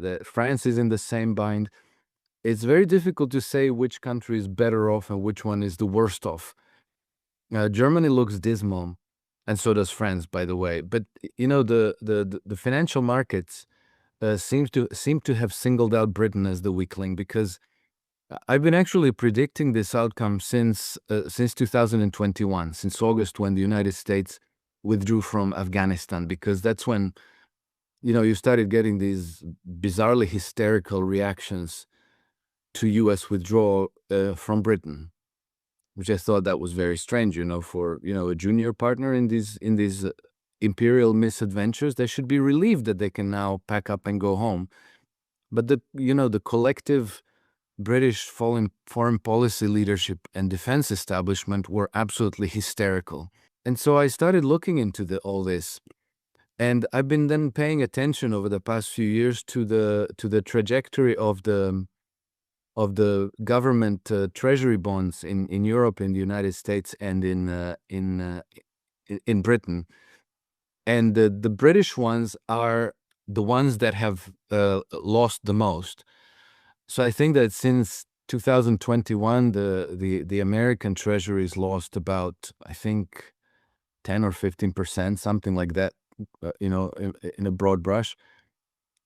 that France is in the same bind. It's very difficult to say which country is better off and which one is the worst off. Germany looks dismal, and so does France, by the way. But the financial markets seem to have singled out Britain as the weakling, because I've been actually predicting this outcome since 2021, since August, when the United States withdrew from Afghanistan, because that's when you started getting these bizarrely hysterical reactions to U.S. withdrawal from Britain, which I thought that was very strange. For a junior partner in these imperial misadventures, they should be relieved that they can now pack up and go home. But the collective British foreign policy leadership and defense establishment were absolutely hysterical. And so I started looking into all this. And I've been then paying attention over the past few years to the trajectory of the government treasury bonds in Europe, in the United States, and in Britain. And the British ones are the ones that have lost the most. So I think that since 2021, the American treasuries lost about, I think, 10 or 15%, something like that, in a broad brush.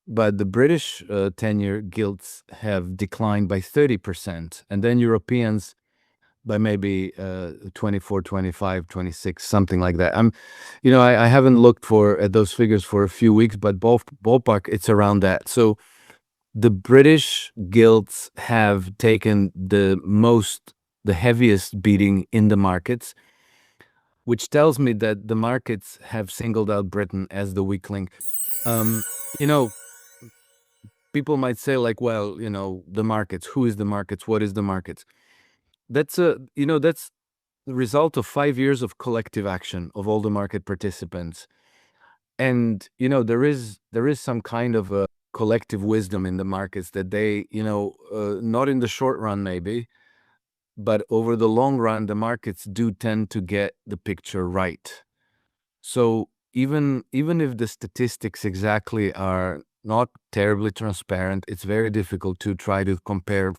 But the British 10-year gilts have declined by 30%, and then Europeans by maybe 24, 25, 26, something like that. I haven't looked at those figures for a few weeks, but ballpark, it's around that. So the British gilts have taken the heaviest beating in the markets, which tells me that the markets have singled out Britain as the weak link. Um, you know, People might say, like, well, the markets. Who is the markets? What is the markets? That's that's the result of 5 years of collective action of all the market participants. And there is some kind of a collective wisdom in the markets that they, not in the short run maybe, but over the long run, the markets do tend to get the picture right. So even if the statistics exactly are not terribly transparent, it's very difficult to try to compare,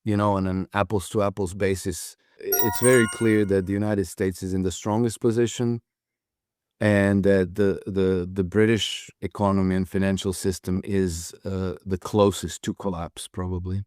on an apples to apples basis. It's very clear that the United States is in the strongest position, and that the British economy and financial system is the closest to collapse, probably.